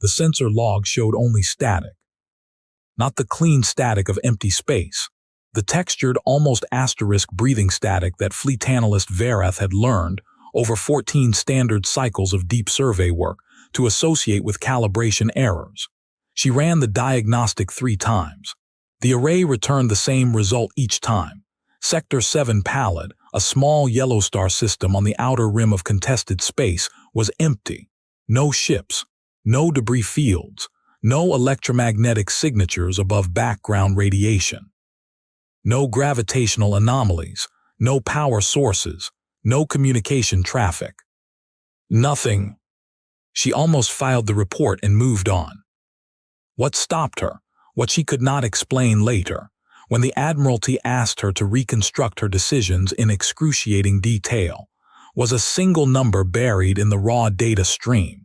The sensor log showed only static. Not the clean static of empty space. The textured, almost asterisk breathing static that fleet analyst Verath had learned over 14 standard cycles of deep survey work to associate with calibration errors. She ran the diagnostic 3 times. The array returned the same result each time. Sector 7 Pallid, a small yellow star system on the outer rim of contested space, was empty. No ships, no debris fields, no electromagnetic signatures above background radiation. No gravitational anomalies, no power sources, no communication traffic. Nothing. She almost filed the report and moved on. What stopped her, what she could not explain later, when the Admiralty asked her to reconstruct her decisions in excruciating detail, was a single number buried in the raw data stream.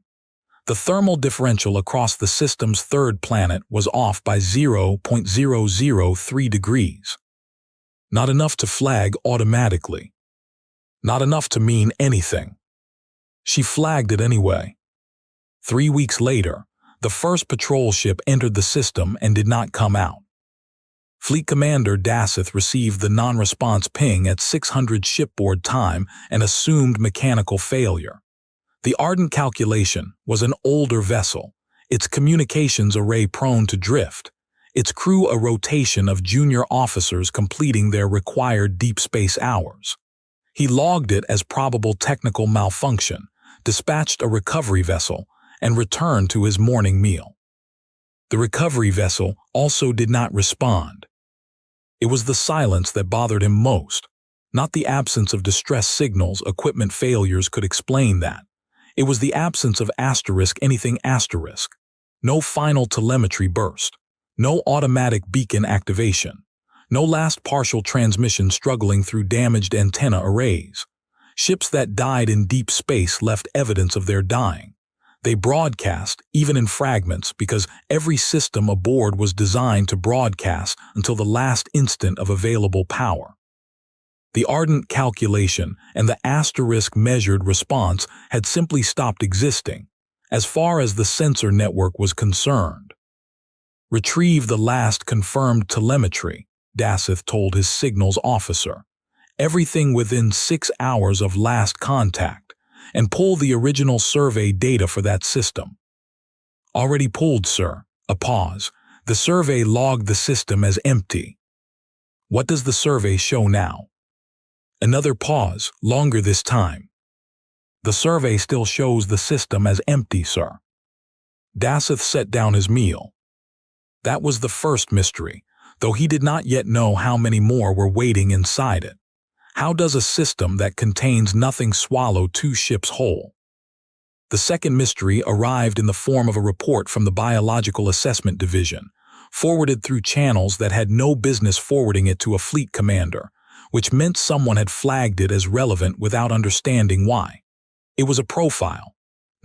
The thermal differential across the system's third planet was off by 0.003 degrees. Not enough to flag automatically. Not enough to mean anything. She flagged it anyway. 3 weeks later, the first patrol ship entered the system and did not come out. Fleet Commander Daseth received the non-response ping at 600 shipboard time and assumed mechanical failure. The Ardent Calculation was an older vessel, its communications array prone to drift, its crew a rotation of junior officers completing their required deep space hours. He logged it as probable technical malfunction, dispatched a recovery vessel, and returned to his morning meal. The recovery vessel also did not respond. It was the silence that bothered him most, not the absence of distress signals. Equipment failures could explain that. It was the absence of anything. No final telemetry burst. No automatic beacon activation. No last partial transmission struggling through damaged antenna arrays. Ships that died in deep space left evidence of their dying. They broadcast, even in fragments, because every system aboard was designed to broadcast until the last instant of available power. The Ardent Calculation and the measured response had simply stopped existing, as far as the sensor network was concerned. Retrieve the last confirmed telemetry, Daseth told his signals officer. Everything within 6 hours of last contact, and pull the original survey data for that system. Already pulled, sir. A pause. The survey logged the system as empty. What does the survey show now? Another pause, longer this time. The survey still shows the system as empty, sir. Daseth set down his meal. That was the first mystery, though he did not yet know how many more were waiting inside it. How does a system that contains nothing swallow 2 ships whole? The second mystery arrived in the form of a report from the Biological Assessment Division, forwarded through channels that had no business forwarding it to a fleet commander, which meant someone had flagged it as relevant without understanding why. It was a profile,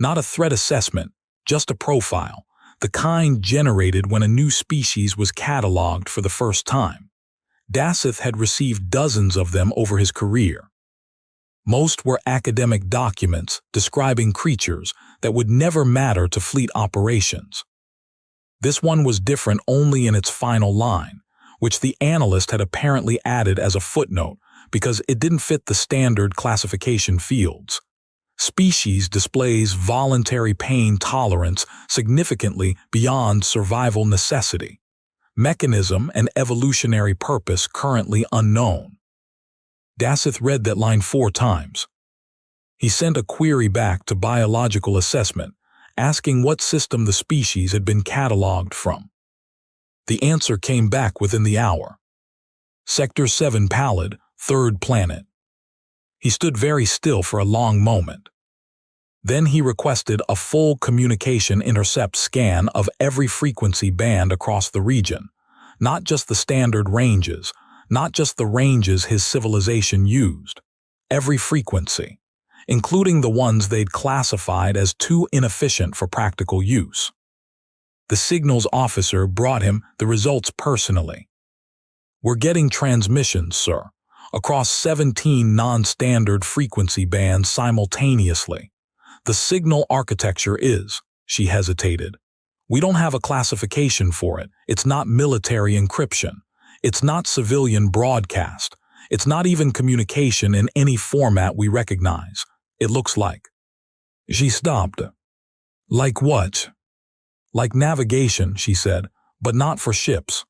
not a threat assessment, just a profile, the kind generated when a new species was cataloged for the first time. Daseth had received dozens of them over his career. Most were academic documents describing creatures that would never matter to fleet operations. This one was different only in its final line, which the analyst had apparently added as a footnote because it didn't fit the standard classification fields. Species displays voluntary pain tolerance significantly beyond survival necessity. Mechanism and evolutionary purpose currently unknown. Daseth read that line 4 times. He sent a query back to Biological Assessment, asking what system the species had been cataloged from. The answer came back within the hour. Sector 7 Pallid, 3rd planet. He stood very still for a long moment. Then he requested a full communication intercept scan of every frequency band across the region, not just the standard ranges, not just the ranges his civilization used. Every frequency, including the ones they'd classified as too inefficient for practical use. The signals officer brought him the results personally. We're getting transmissions, sir, across 17 non-standard frequency bands simultaneously. The signal architecture is, she hesitated, We don't have a classification for it. It's not military encryption. It's not civilian broadcast. It's not even communication in any format we recognize. It looks like. She stopped. Like what? Like navigation, she said, but not for ships.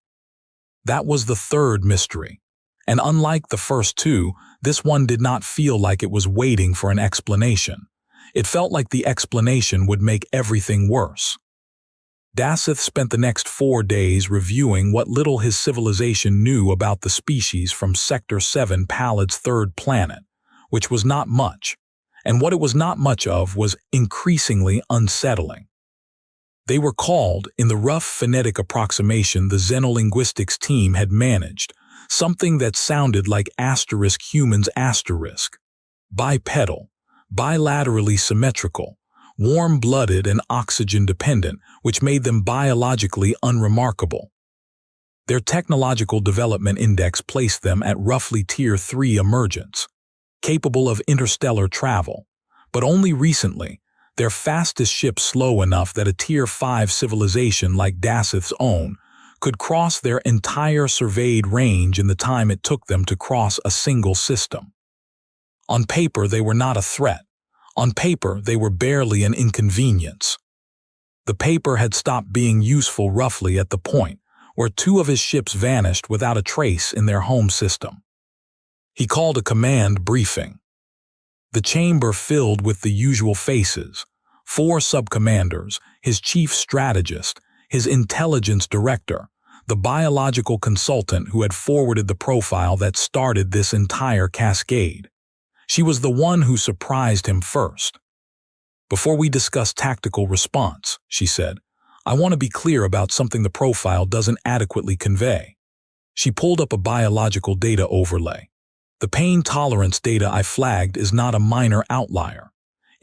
That was the third mystery. And unlike the first two, this one did not feel like it was waiting for an explanation. It felt like the explanation would make everything worse. Daseth spent the next 4 days reviewing what little his civilization knew about the species from Sector 7 Pallad's third planet, which was not much, and what it was not much of was increasingly unsettling. They were called, in the rough phonetic approximation the xenolinguistics team had managed, something that sounded like asterisk humans asterisk, bipedal, bilaterally symmetrical, warm-blooded and oxygen-dependent, which made them biologically unremarkable. Their technological development index placed them at roughly Tier 3 emergence, capable of interstellar travel, but only recently, their fastest ship slow enough that a Tier 5 civilization like Daseth's own could cross their entire surveyed range in the time it took them to cross a single system. On paper, they were not a threat. On paper, they were barely an inconvenience. The paper had stopped being useful roughly at the point where 2 of his ships vanished without a trace in their home system. He called a command briefing. The chamber filled with the usual faces, 4 sub-commanders, his chief strategist, his intelligence director, the biological consultant who had forwarded the profile that started this entire cascade. She was the one who surprised him first. "Before we discuss tactical response," she said, "I want to be clear about something the profile doesn't adequately convey." She pulled up a biological data overlay. "The pain tolerance data I flagged is not a minor outlier.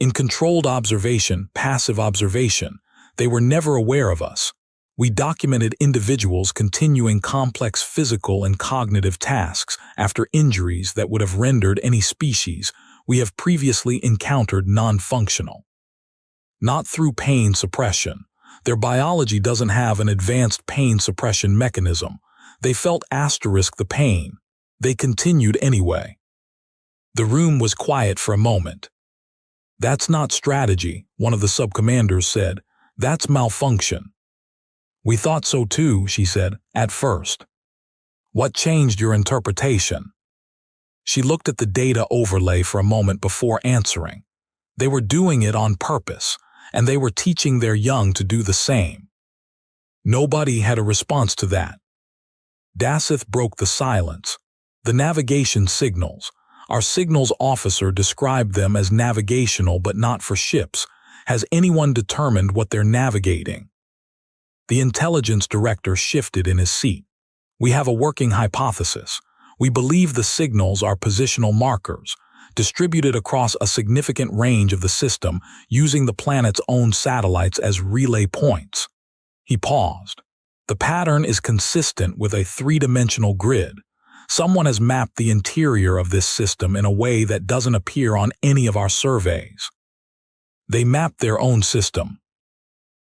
In controlled observation, passive observation, they were never aware of us. We documented individuals continuing complex physical and cognitive tasks after injuries that would have rendered any species we have previously encountered non-functional. Not through pain suppression. Their biology doesn't have an advanced pain suppression mechanism. They felt the pain. They continued anyway." The room was quiet for a moment. "That's not strategy," one of the sub-commanders said. "That's malfunction." "We thought so too," she said, "at first." "What changed your interpretation?" She looked at the data overlay for a moment before answering. They were doing it on purpose, and they were teaching their young to do the same. Nobody had a response to that. Daseth broke the silence. "The navigation signals. Our signals officer described them as navigational but not for ships. Has anyone determined what they're navigating?" The intelligence director shifted in his seat. "We have a working hypothesis. We believe the signals are positional markers, distributed across a significant range of the system using the planet's own satellites as relay points." He paused. "The pattern is consistent with a 3-dimensional grid. Someone has mapped the interior of this system in a way that doesn't appear on any of our surveys." "They mapped their own system."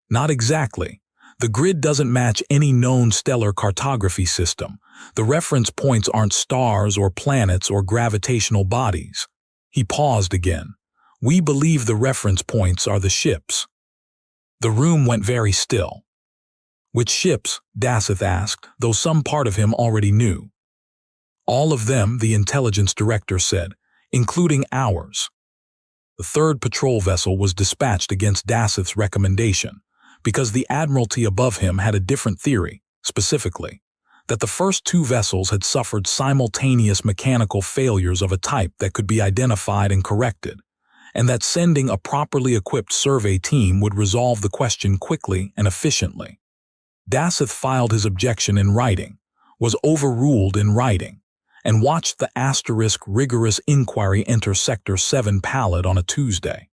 "Not exactly. The grid doesn't match any known stellar cartography system. The reference points aren't stars or planets or gravitational bodies." He paused again. "We believe the reference points are the ships." The room went very still. "Which ships?" Daseth asked, though some part of him already knew. "All of them," the intelligence director said, "including ours." The 3rd patrol vessel was dispatched against Daseth's recommendation, because the admiralty above him had a different theory, specifically, that the first 2 vessels had suffered simultaneous mechanical failures of a type that could be identified and corrected, and that sending a properly equipped survey team would resolve the question quickly and efficiently. Daseth filed his objection in writing, was overruled in writing, and watched the rigorous inquiry enter Sector 7 Pallad on a Tuesday.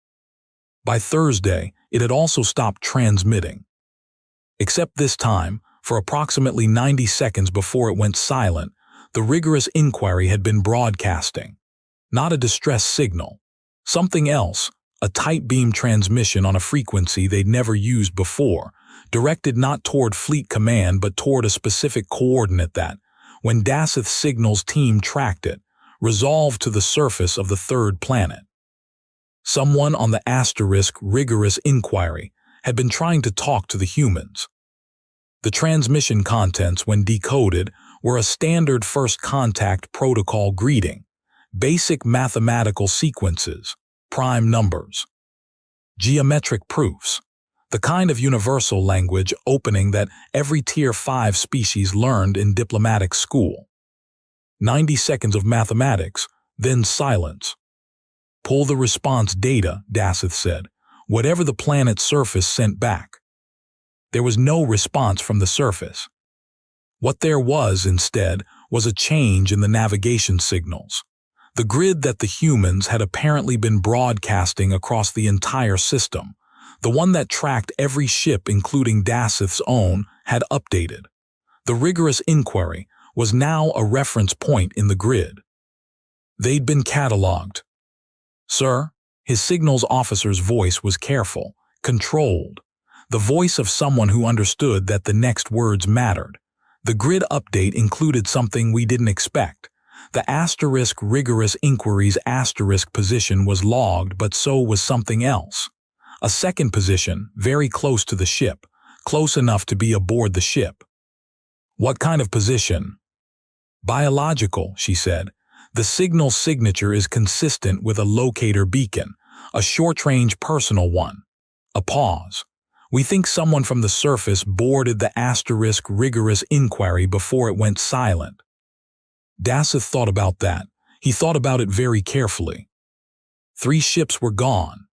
By Thursday, it had also stopped transmitting. Except this time, for approximately 90 seconds before it went silent, the rigorous inquiry had been broadcasting. Not a distress signal. Something else, a tight beam transmission on a frequency they'd never used before, directed not toward Fleet Command but toward a specific coordinate that, when Daseth's signals team tracked it, resolved to the surface of the third planet. Someone on the asterisk rigorous inquiry had been trying to talk to the humans. The transmission contents, when decoded, were a standard first contact protocol greeting, basic mathematical sequences, prime numbers, geometric proofs, the kind of universal language opening that every Tier 5 species learned in diplomatic school. 90 seconds of mathematics, then silence. Pull the response data, Daseth said, whatever the planet's surface sent back. There was no response from the surface. What there was, instead, was a change in the navigation signals. The grid that the humans had apparently been broadcasting across the entire system, the one that tracked every ship including Daseth's own, had updated. The rigorous inquiry was now a reference point in the grid. They'd been cataloged. Sir, his signals officer's voice was careful, controlled, the voice of someone who understood that the next words mattered. The grid update included something we didn't expect. The asterisk rigorous inquiry's asterisk position was logged, but so was something else. A second position, very close to the ship, close enough to be aboard the ship. What kind of position? Biological, she said. The signal signature is consistent with a locator beacon, a short-range personal one. A pause. We think someone from the surface boarded the asterisk rigorous inquiry before it went silent. Daseth thought about that. He thought about it very carefully. 3 ships were gone.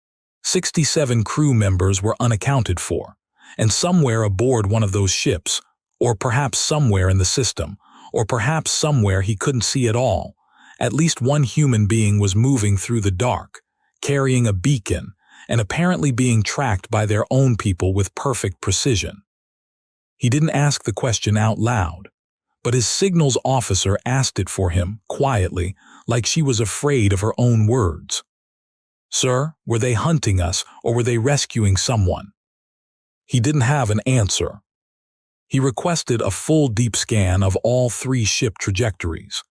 67 crew members were unaccounted for, and somewhere aboard one of those ships, or perhaps somewhere in the system, or perhaps somewhere he couldn't see at all, at least one human being was moving through the dark, carrying a beacon, and apparently being tracked by their own people with perfect precision. He didn't ask the question out loud, but his signals officer asked it for him, quietly, like she was afraid of her own words. Sir, were they hunting us, or were they rescuing someone? He didn't have an answer. He requested a full deep scan of all 3 ship trajectories.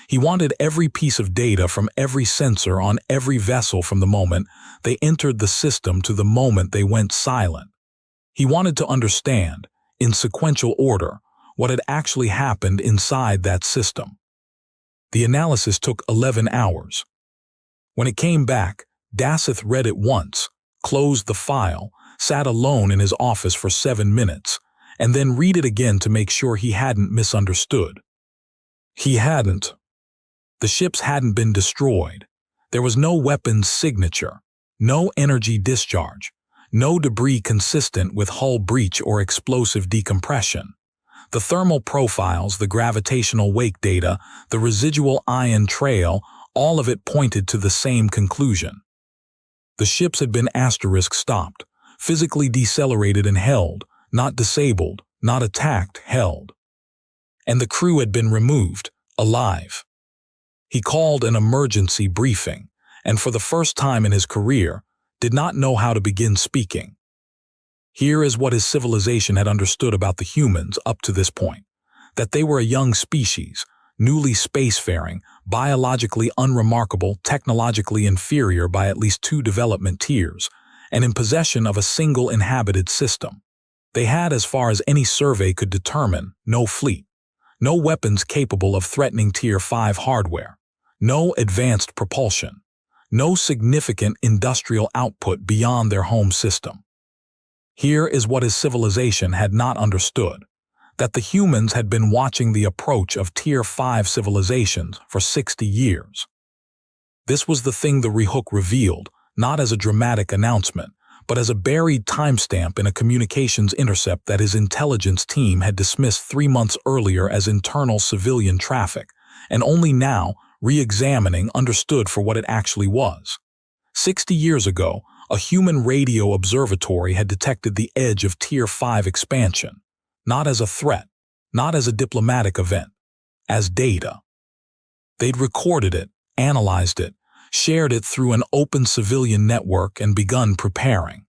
He wanted every piece of data from every sensor on every vessel from the moment they entered the system to the moment they went silent. He wanted to understand, in sequential order, what had actually happened inside that system. The analysis took 11 hours. When it came back, Daseth read it once, closed the file, sat alone in his office for 7 minutes, and then read it again to make sure he hadn't misunderstood. He hadn't. The ships hadn't been destroyed. There was no weapons signature, no energy discharge, no debris consistent with hull breach or explosive decompression. The thermal profiles, the gravitational wake data, the residual ion trail, all of it pointed to the same conclusion. The ships had been asterisk stopped, physically decelerated and held, not disabled, not attacked, held. And the crew had been removed, alive. He called an emergency briefing, and for the first time in his career, did not know how to begin speaking. Here is what his civilization had understood about the humans up to this point, that they were a young species, newly spacefaring, biologically unremarkable, technologically inferior by at least 2 development tiers, and in possession of a single inhabited system. They had, as far as any survey could determine, no fleet, no weapons capable of threatening Tier 5 hardware, no advanced propulsion, no significant industrial output beyond their home system. Here is what his civilization had not understood, that the humans had been watching the approach of Tier 5 civilizations for 60 years. This was the thing the Rehook revealed, not as a dramatic announcement, but as a buried timestamp in a communications intercept that his intelligence team had dismissed 3 months earlier as internal civilian traffic, and only now, re-examining, understood for what it actually was. 60 years ago, a human radio observatory had detected the edge of Tier 5 expansion, not as a threat, not as a diplomatic event, as data. They'd recorded it, analyzed it, shared it through an open civilian network and begun preparing.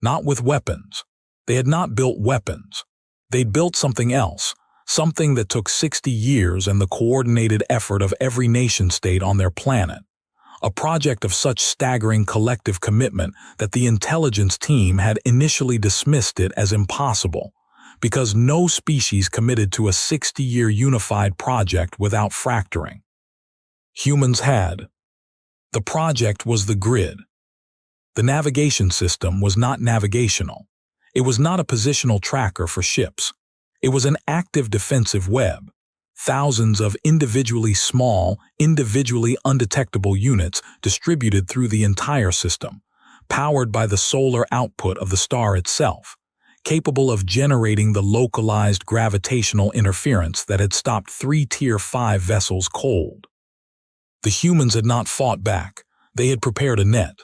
Not with weapons, They had not built weapons. They'd built something else, something that took 60 years and the coordinated effort of every nation-state on their planet. A project of such staggering collective commitment that the intelligence team had initially dismissed it as impossible, because no species committed to a 60-year unified project without fracturing. Humans had. The project was the grid. The navigation system was not navigational. It was not a positional tracker for ships. It was an active defensive web. Thousands of individually small, individually undetectable units distributed through the entire system, powered by the solar output of the star itself, capable of generating the localized gravitational interference that had stopped 3 Tier 5 vessels cold. The humans had not fought back. They had prepared a net.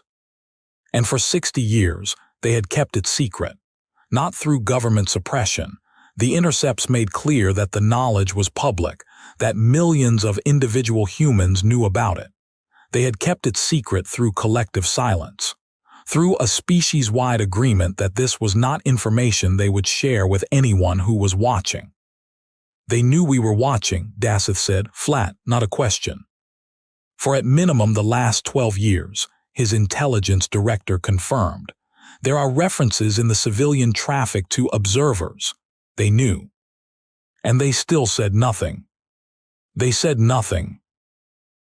And for 60 years, they had kept it secret. Not through government suppression. The intercepts made clear that the knowledge was public, that millions of individual humans knew about it. They had kept it secret through collective silence, through a species-wide agreement that this was not information they would share with anyone who was watching. They knew we were watching, Daseth said, flat, not a question. For at minimum the last 12 years, his intelligence director confirmed. There are references in the civilian traffic to observers. They knew. And they still said nothing. They said nothing.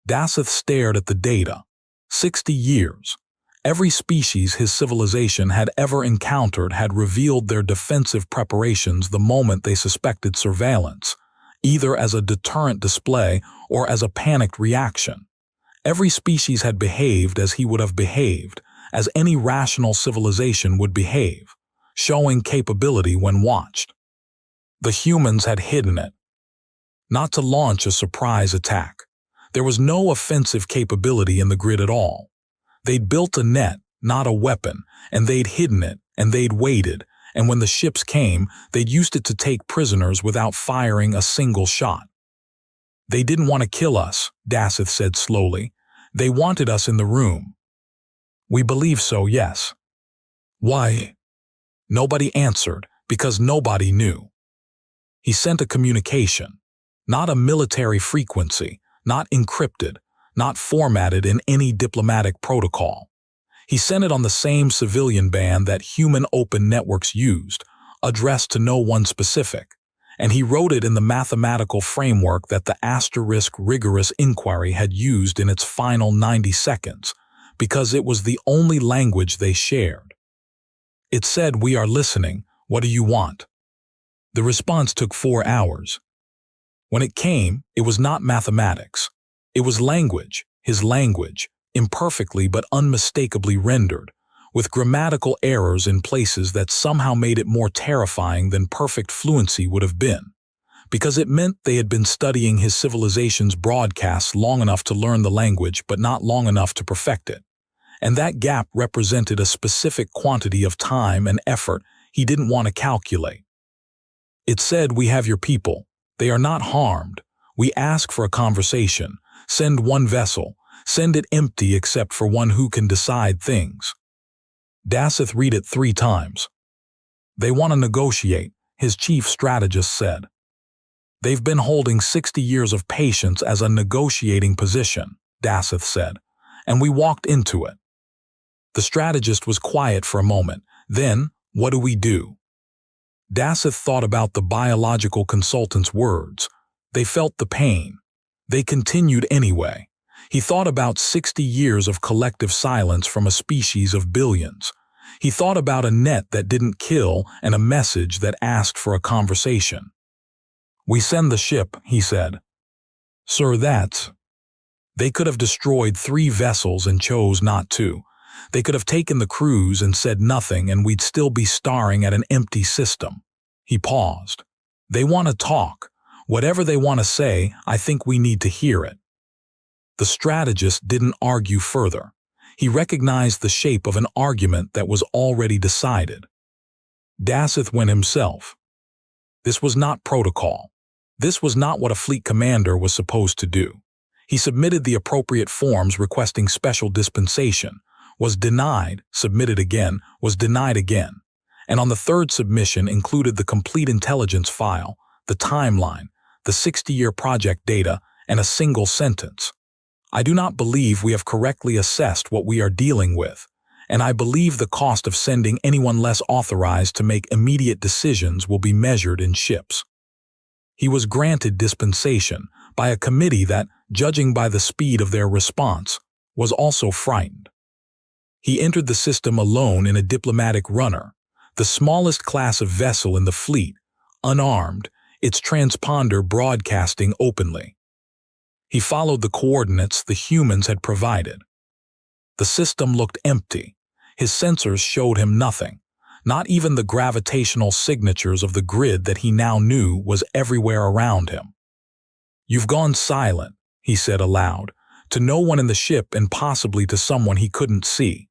Daseth stared at the data. 60 years. Every species his civilization had ever encountered had revealed their defensive preparations the moment they suspected surveillance, either as a deterrent display or as a panicked reaction. Every species had behaved as he would have behaved, as any rational civilization would behave, showing capability when watched. The humans had hidden it. Not to launch a surprise attack. There was no offensive capability in the grid at all. They'd built a net, not a weapon, and they'd hidden it, and they'd waited, and when the ships came, they'd used it to take prisoners without firing a single shot. They didn't want to kill us, Daseth said slowly. They wanted us in the room. We believe so, yes. Why? Nobody answered, because nobody knew. He sent a communication, not a military frequency, not encrypted, not formatted in any diplomatic protocol. He sent it on the same civilian band that human open networks used, addressed to no one specific, and he wrote it in the mathematical framework that the asterisk rigorous inquiry had used in its final 90 seconds, because it was the only language they shared. It said, "We are listening. What do you want?" The response took 4 hours. When it came, it was not mathematics. It was language, his language, imperfectly but unmistakably rendered, with grammatical errors in places that somehow made it more terrifying than perfect fluency would have been, because it meant they had been studying his civilization's broadcasts long enough to learn the language but not long enough to perfect it. And that gap represented a specific quantity of time and effort he didn't want to calculate. It said, "We have your people. They are not harmed. We ask for a conversation. Send one vessel. Send it empty except for one who can decide things." Daseth read it 3 times. "They want to negotiate," his chief strategist said. "They've been holding 60 years of patience as a negotiating position," Daseth said, "and we walked into it." The strategist was quiet for a moment. Then, "What do we do?" Daseth thought about the biological consultant's words. They felt the pain. They continued anyway. He thought about 60 years of collective silence from a species of billions. He thought about a net that didn't kill and a message that asked for a conversation. "We send the ship," he said. "Sir, that's..." They could have destroyed 3 vessels and chose not to. They could have taken the crews and said nothing and we'd still be staring at an empty system. He paused. "They want to talk. Whatever they want to say, I think we need to hear it." The strategist didn't argue further. He recognized the shape of an argument that was already decided. Daseth went himself. This was not protocol. This was not what a fleet commander was supposed to do. He submitted the appropriate forms requesting special dispensation, was denied, submitted again, was denied again. and on the third submission included the complete intelligence file, the timeline, the 60-year project data, and a single sentence. I do not believe we have correctly assessed what we are dealing with, and I believe the cost of sending anyone less authorized to make immediate decisions will be measured in ships. He was granted dispensation by a committee that, judging by the speed of their response, was also frightened. He entered the system alone in a diplomatic runner, the smallest class of vessel in the fleet, unarmed, its transponder broadcasting openly. He followed the coordinates the humans had provided. The system looked empty. His sensors showed him nothing, not even the gravitational signatures of the grid that he now knew was everywhere around him. "You've gone silent," he said aloud, to no one in the ship and possibly to someone he couldn't see.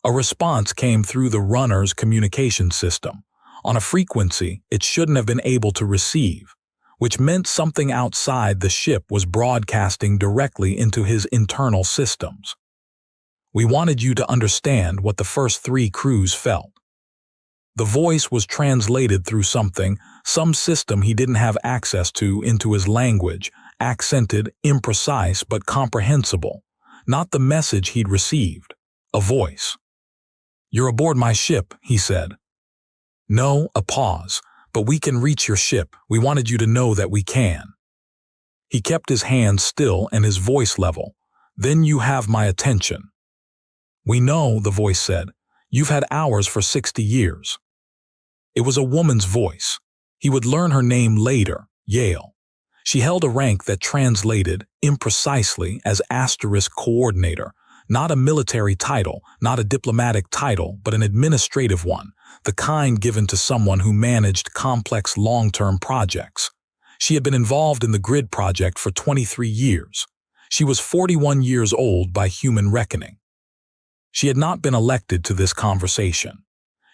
A response came through the runner's communication system, on a frequency it shouldn't have been able to receive, which meant something outside the ship was broadcasting directly into his internal systems. "We wanted you to understand what the first 3 crews felt." The voice was translated through some system he didn't have access to, into his language, accented, imprecise but comprehensible, not the message he'd received, a voice. "You're aboard my ship," he said. "No," a pause, "but we can reach your ship. We wanted you to know that we can." He kept his hands still and his voice level. "Then you have my attention." "We know," the voice said. "You've had ours for 60 years. It was a woman's voice. He would learn her name later, Yale. She held a rank that translated, imprecisely, as asterisk coordinator, not a military title, not a diplomatic title, but an administrative one, the kind given to someone who managed complex long-term projects. She had been involved in the grid project for 23 years. She was 41 years old by human reckoning. She had not been elected to this conversation.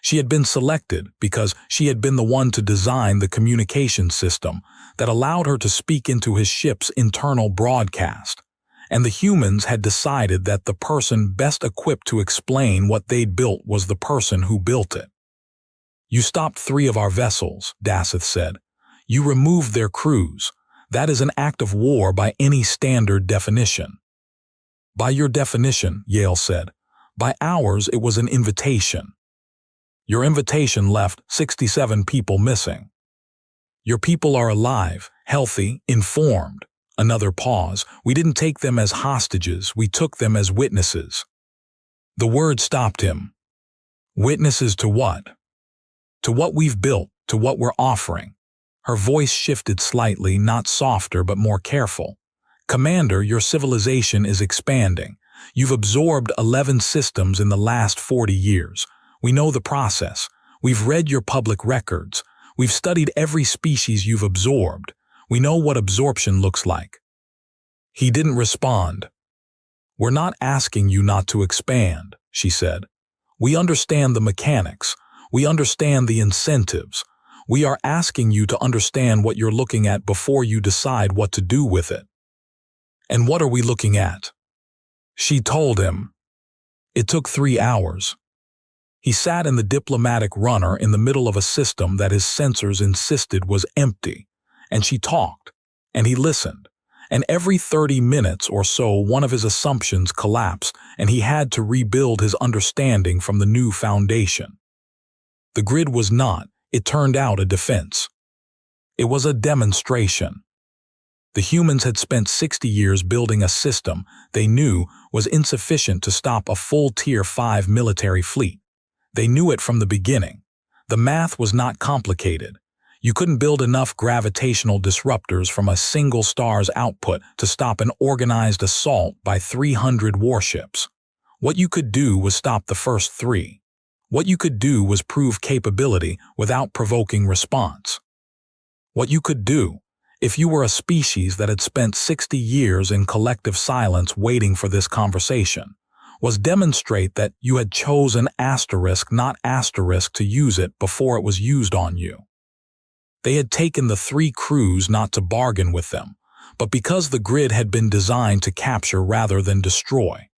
She had been selected because she had been the one to design the communication system that allowed her to speak into his ship's internal broadcast, and the humans had decided that the person best equipped to explain what they'd built was the person who built it. "You stopped 3 of our vessels," Daseth said. "You removed their crews. That is an act of war by any standard definition." "By your definition," Yale said. "By ours, it was an invitation. Your invitation left 67 people missing. Your people are alive, healthy, informed." Another pause. "We didn't take them as hostages, we took them as witnesses." The word stopped him. "Witnesses to what?" "To what we've built, to what we're offering." Her voice shifted slightly, not softer but more careful. "Commander, your civilization is expanding. You've absorbed 11 systems in the last 40 years. We know the process. We've read your public records. We've studied every species you've absorbed. We know what absorption looks like." He didn't respond. "We're not asking you not to expand," she said. "We understand the mechanics. We understand the incentives. We are asking you to understand what you're looking at before you decide what to do with it." "And what are we looking at?" She told him. It took 3 hours. He sat in the diplomatic runner in the middle of a system that his sensors insisted was empty, and she talked, and he listened, and every 30 minutes or so one of his assumptions collapsed and he had to rebuild his understanding from the new foundation. The grid was not, it turned out, a defense. It was a demonstration. The humans had spent 60 years building a system they knew was insufficient to stop a full Tier 5 military fleet. They knew it from the beginning. The math was not complicated. You couldn't build enough gravitational disruptors from a single star's output to stop an organized assault by 300 warships. What you could do was stop the first 3. What you could do was prove capability without provoking response. What you could do, if you were a species that had spent 60 years in collective silence waiting for this conversation, was demonstrate that you had chosen asterisk, not asterisk, to use it before it was used on you. They had taken the 3 crews not to bargain with them, but because the grid had been designed to capture rather than destroy,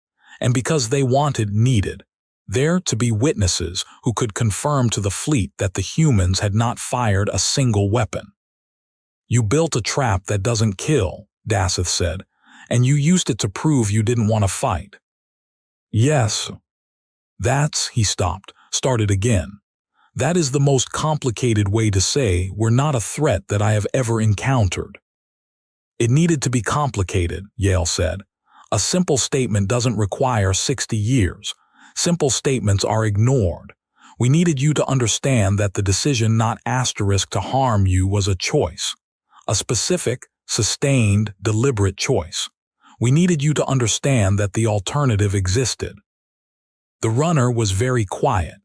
and because they needed. there to be witnesses who could confirm to the fleet that the humans had not fired a single weapon. "You built a trap that doesn't kill," Daseth said, "and you used it to prove you didn't want to fight." "Yes. He stopped, started again. "That is the most complicated way to say we're not a threat that I have ever encountered." "It needed to be complicated," Yale said. "A simple statement doesn't require 60 years. Simple statements are ignored. We needed you to understand that the decision not to harm you was a choice. A specific, sustained, deliberate choice. We needed you to understand that the alternative existed." The runner was very quiet.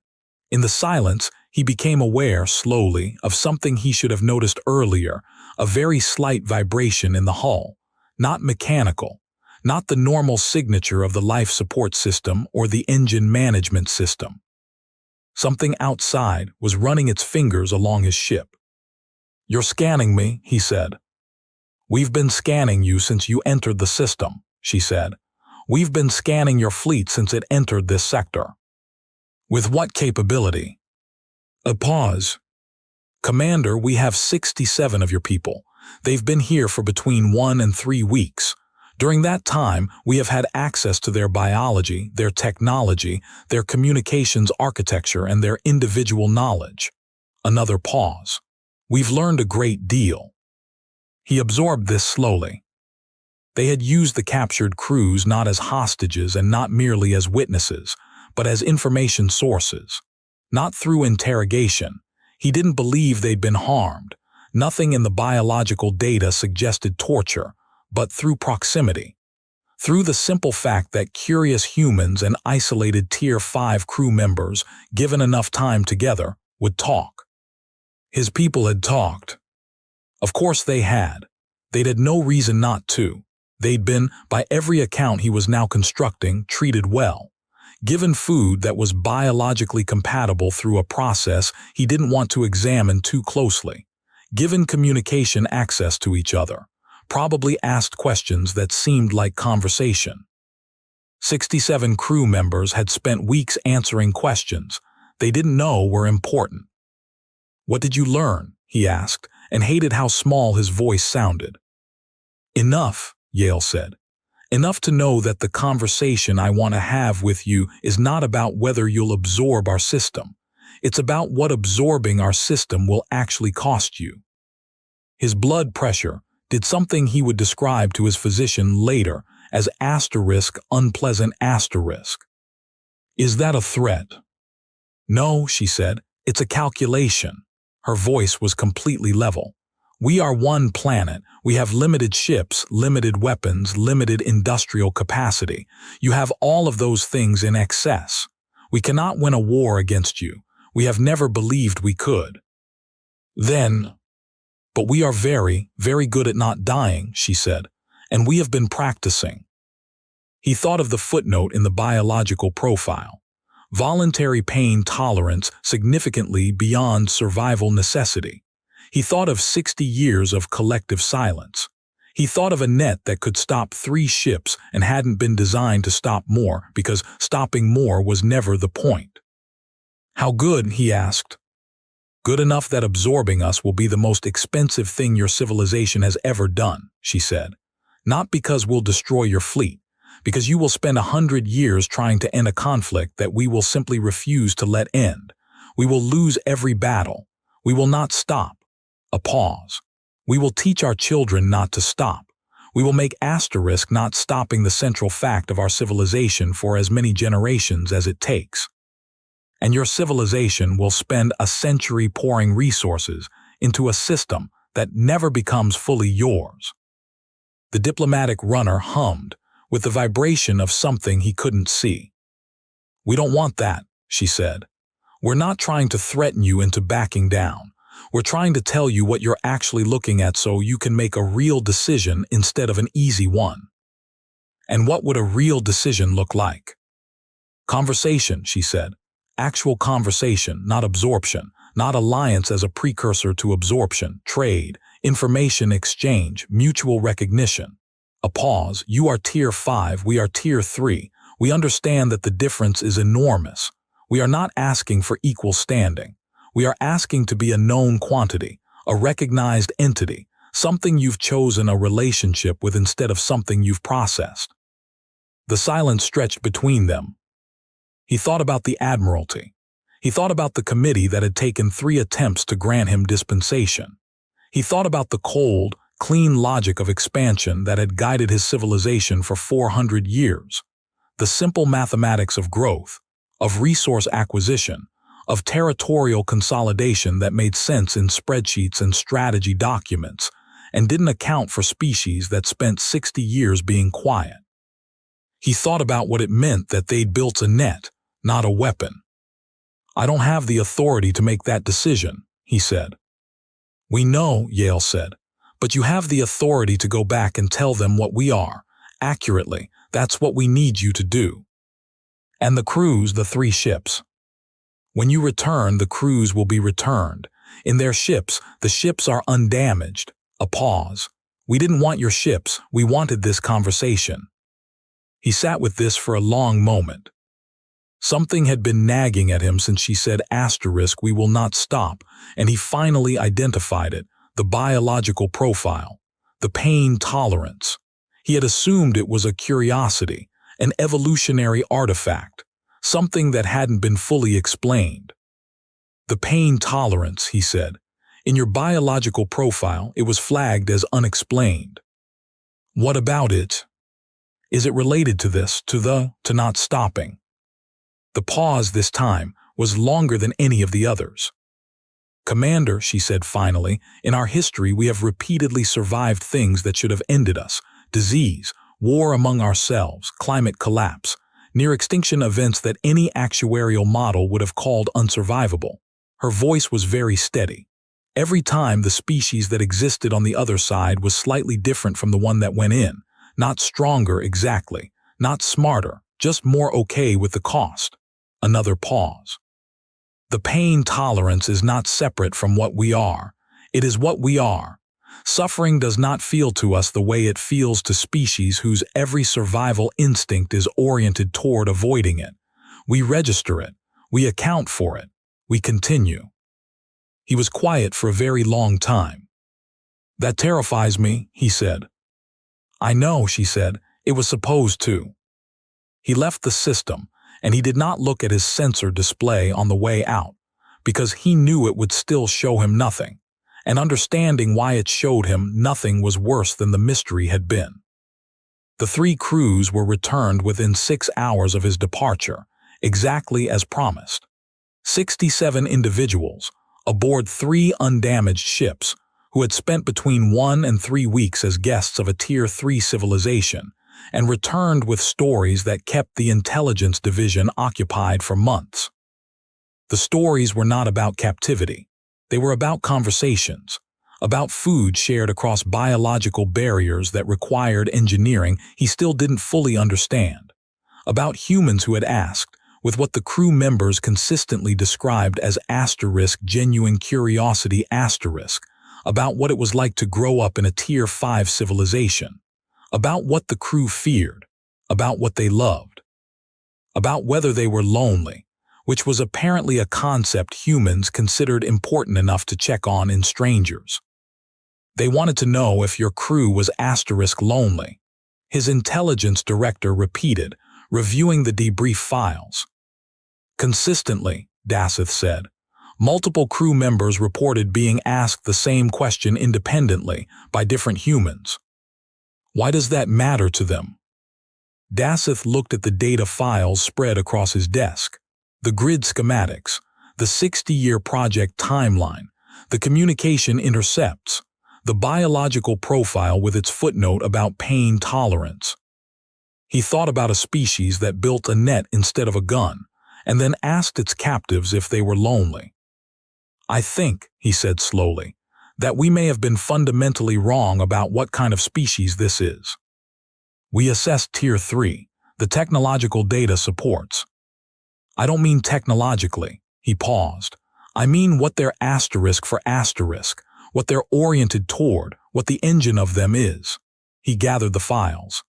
In the silence, he became aware, slowly, of something he should have noticed earlier, a very slight vibration in the hull. Not mechanical, not the normal signature of the life support system or the engine management system. Something outside was running its fingers along his ship. "You're scanning me," he said. "We've been scanning you since you entered the system," she said. "We've been scanning your fleet since it entered this sector." "With what capability?" A pause. "Commander, we have 67 of your people. They've been here for between 1 and 3 weeks. During that time, we have had access to their biology, their technology, their communications architecture, and their individual knowledge." Another pause. "We've learned a great deal." He absorbed this slowly. They had used the captured crews not as hostages and not merely as witnesses, but as information sources. Not through interrogation. He didn't believe they'd been harmed. Nothing in the biological data suggested torture, but through proximity. Through the simple fact that curious humans and isolated Tier 5 crew members, given enough time together, would talk. His people had talked. Of course they had. They'd had no reason not to. They'd been, by every account he was now constructing, treated well. Given food that was biologically compatible through a process he didn't want to examine too closely. Given communication access to each other. Probably asked questions that seemed like conversation. 67 crew members had spent weeks answering questions they didn't know were important. "What did you learn?" he asked, and hated how small his voice sounded. "Enough," Yale said. "Enough to know that the conversation I want to have with you is not about whether you'll absorb our system. It's about what absorbing our system will actually cost you." His blood pressure did something he would describe to his physician later as unpleasant asterisk. "Is that a threat?" "No," she said. "It's a calculation." Her voice was completely level. "We are one planet. We have limited ships, limited weapons, limited industrial capacity. You have all of those things in excess. We cannot win a war against you. We have never believed we could." "But we are very, very good at not dying," she said, "and we have been practicing." He thought of the footnote in the biological profile. Voluntary pain tolerance significantly beyond survival necessity. He thought of 60 years of collective silence. He thought of a net that could stop 3 ships and hadn't been designed to stop more because stopping more was never the point. "How good?" he asked. "Good enough that absorbing us will be the most expensive thing your civilization has ever done," she said. "Not because we'll destroy your fleet, because you will spend 100 years trying to end a conflict that we will simply refuse to let end. We will lose every battle. We will not stop." A pause. "We will teach our children not to stop. We will make asterisk not stopping the central fact of our civilization for as many generations as it takes. And your civilization will spend a century pouring resources into a system that never becomes fully yours." The diplomatic runner hummed, with the vibration of something he couldn't see. "We don't want that," she said. "We're not trying to threaten you into backing down. We're trying to tell you what you're actually looking at so you can make a real decision instead of an easy one." "And what would a real decision look like?" "Conversation," she said. "Actual conversation, not absorption, not alliance as a precursor to absorption, trade, information exchange, mutual recognition." A pause. "You are Tier 5, we are Tier 3. We understand that the difference is enormous. We are not asking for equal standing. We are asking to be a known quantity, a recognized entity, something you've chosen a relationship with instead of something you've processed. The silence stretched between them. He thought about the Admiralty. He thought about the committee that had taken 3 attempts to grant him dispensation. He thought about the cold, clean logic of expansion that had guided his civilization for 400 years. The simple mathematics of growth, of resource acquisition, of territorial consolidation that made sense in spreadsheets and strategy documents, and didn't account for species that spent 60 years being quiet. He thought about what it meant that they'd built a net, not a weapon. "I don't have the authority to make that decision," he said. "We know," Yale said, "but you have the authority to go back and tell them what we are. Accurately, that's what we need you to do. And the crews, the 3 ships. When you return, the crews will be returned. In their ships, the ships are undamaged." A pause. "We didn't want your ships, we wanted this conversation." He sat with this for a long moment. Something had been nagging at him since she said "we will not stop," and he finally identified it, the biological profile, the pain tolerance. He had assumed it was a curiosity, an evolutionary artifact, something that hadn't been fully explained. "The pain tolerance," he said. "In your biological profile, it was flagged as unexplained. What about it? Is it related to this, to not stopping?" The pause this time was longer than any of the others. "Commander," she said finally, "in our history we have repeatedly survived things that should have ended us. Disease, war among ourselves, climate collapse, near-extinction events that any actuarial model would have called unsurvivable." Her voice was very steady. Every time the species that existed on the other side was slightly different from the one that went in. Not stronger exactly, not smarter, just more okay with the cost. Another pause. "The pain tolerance is not separate from what we are. It is what we are. Suffering does not feel to us the way it feels to species whose every survival instinct is oriented toward avoiding it. We register it. We account for it. We continue." He was quiet for a very long time. "That terrifies me," he said. "I know," she said. "It was supposed to." He left the system, and he did not look at his sensor display on the way out, because he knew it would still show him nothing, and understanding why it showed him nothing was worse than the mystery had been. The 3 crews were returned within 6 hours of his departure, exactly as promised. 67 individuals, aboard 3 undamaged ships, who had spent between 1 and 3 weeks as guests of a Tier 3 civilization, and returned with stories that kept the intelligence division occupied for months. The stories were not about captivity. They were about conversations, about food shared across biological barriers that required engineering he still didn't fully understand, about humans who had asked, with what the crew members consistently described as *genuine curiosity*, about what it was like to grow up in a Tier 5 civilization, about what the crew feared, about what they loved, about whether they were lonely, which was apparently a concept humans considered important enough to check on in strangers. They wanted to know if your crew was *lonely. His intelligence director repeated, reviewing the debrief files. "Consistently," Daseth said. Multiple crew members reported being asked the same question independently by different humans. "Why does that matter to them?" Daseth looked at the data files spread across his desk. The grid schematics, the 60-year project timeline, the communication intercepts, the biological profile with its footnote about pain tolerance. He thought about a species that built a net instead of a gun, and then asked its captives if they were lonely. "I think," he said slowly, "that we may have been fundamentally wrong about what kind of species this is. We assessed Tier 3, the technological data supports. I don't mean technologically," he paused. "I mean what they're for asterisk, what they're oriented toward, what the engine of them is." He gathered the files.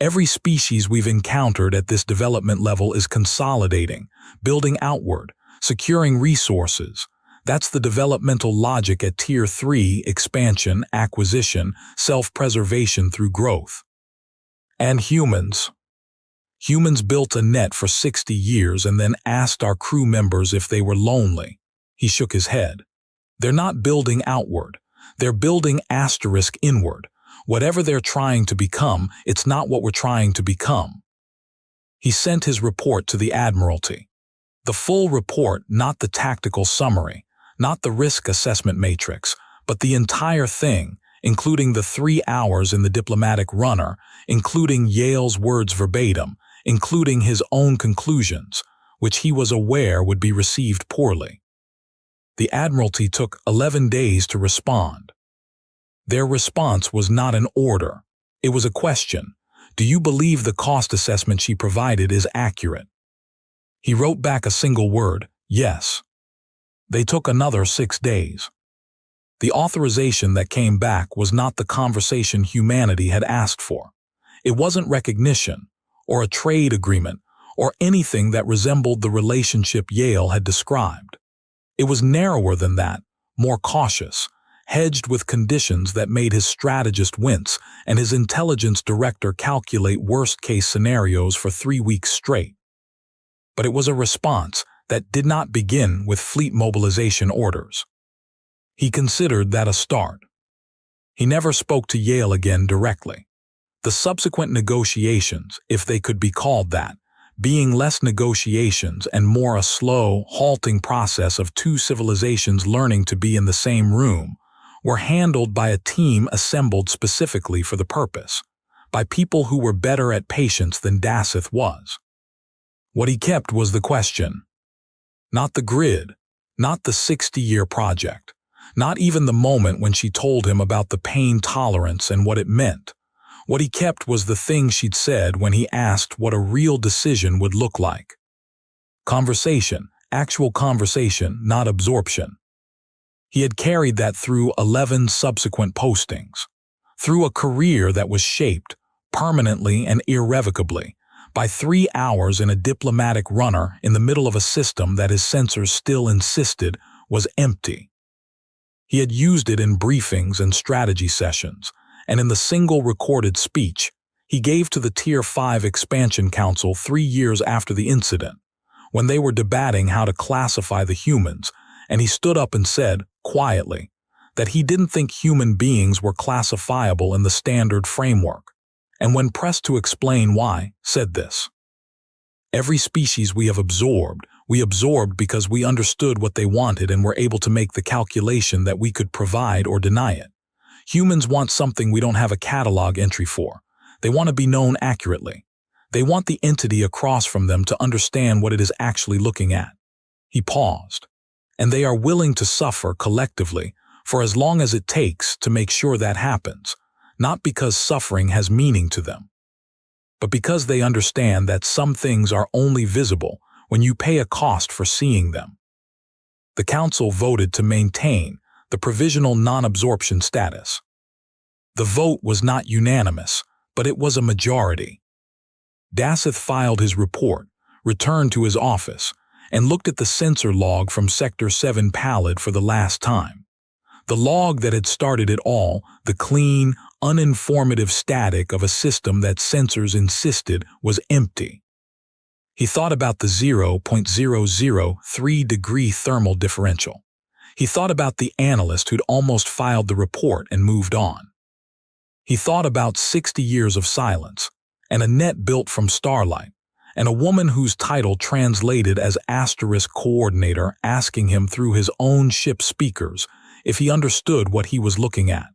Every species we've encountered at this development level is consolidating, building outward, securing resources. That's the developmental logic at Tier 3: expansion, acquisition, self-preservation through growth. And humans. Humans built a net for 60 years and then asked our crew members if they were lonely. He shook his head. They're not building outward. They're building *inward. Whatever they're trying to become, it's not what we're trying to become. He sent his report to the Admiralty. The full report, not the tactical summary, not the risk assessment matrix, but the entire thing, including the 3 hours in the diplomatic runner, including Yale's words verbatim, including his own conclusions, which he was aware would be received poorly. The Admiralty took 11 days to respond. Their response was not an order. It was a question. Do you believe the cost assessment she provided is accurate? He wrote back a single word, yes. They took another 6 days. The authorization that came back was not the conversation humanity had asked for. It wasn't recognition, or a trade agreement, or anything that resembled the relationship Yale had described. It was narrower than that, more cautious, hedged with conditions that made his strategist wince and his intelligence director calculate worst-case scenarios for 3 weeks straight. But it was a response that did not begin with fleet mobilization orders. He considered that a start. He never spoke to Yale again directly. The subsequent negotiations, if they could be called that, being less negotiations and more a slow, halting process of two civilizations learning to be in the same room, were handled by a team assembled specifically for the purpose, by people who were better at patience than Daseth was. What he kept was the question. Not the grid, not the 60-year project, not even the moment when she told him about the pain tolerance and what it meant. What he kept was the thing she'd said when he asked what a real decision would look like. Conversation, actual conversation, not absorption. He had carried that through 11 subsequent postings, through a career that was shaped, permanently and irrevocably, by 3 hours in a diplomatic runner in the middle of a system that his sensors still insisted was empty. He had used it in briefings and strategy sessions, and in the single recorded speech he gave to the Tier 5 Expansion Council 3 years after the incident, when they were debating how to classify the humans, and he stood up and said, quietly, that he didn't think human beings were classifiable in the standard framework, and when pressed to explain why, said this. Every species we absorbed because we understood what they wanted and were able to make the calculation that we could provide or deny it. Humans want something we don't have a catalog entry for. They want to be known accurately. They want the entity across from them to understand what it is actually looking at. He paused. And they are willing to suffer collectively for as long as it takes to make sure that happens, not because suffering has meaning to them, but because they understand that some things are only visible when you pay a cost for seeing them. The Council voted to maintain the provisional non-absorption status. The vote was not unanimous, but it was a majority. Daseth filed his report, returned to his office, and looked at the sensor log from Sector 7 Pallid for the last time. The log that had started it all, the clean, uninformative static of a system that sensors insisted was empty. He thought about the 0.003-degree thermal differential. He thought about the analyst who'd almost filed the report and moved on. He thought about 60 years of silence, and a net built from starlight, and a woman whose title translated as * coordinator asking him through his own ship speakers if he understood what he was looking at.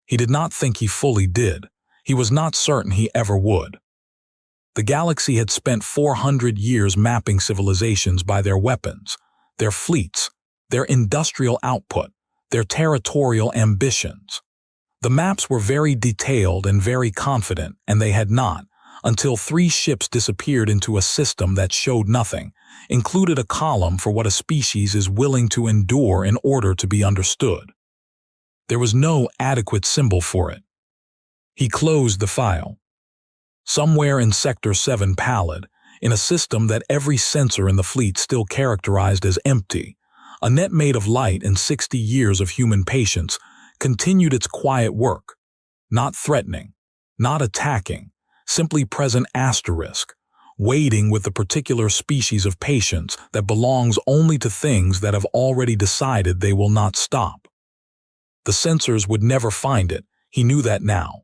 He did not think he fully did. He was not certain he ever would. The galaxy had spent 400 years mapping civilizations by their weapons, their fleets, their industrial output, their territorial ambitions. The maps were very detailed and very confident, and they had not, until 3 ships disappeared into a system that showed nothing, included a column for what a species is willing to endure in order to be understood. There was no adequate symbol for it. He closed the file. Somewhere in Sector 7 Pallid, in a system that every sensor in the fleet still characterized as empty, a net made of light and 60 years of human patience continued its quiet work. Not threatening, not attacking, simply present asterisk, waiting with the particular species of patience that belongs only to things that have already decided they will not stop. The sensors would never find it, he knew that now.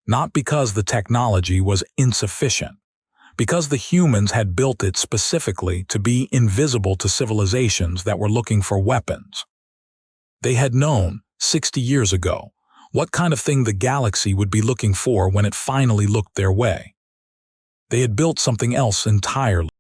Not because the technology was insufficient, because the humans had built it specifically to be invisible to civilizations that were looking for weapons. They had known, 60 years ago, what kind of thing the galaxy would be looking for when it finally looked their way. They had built something else entirely.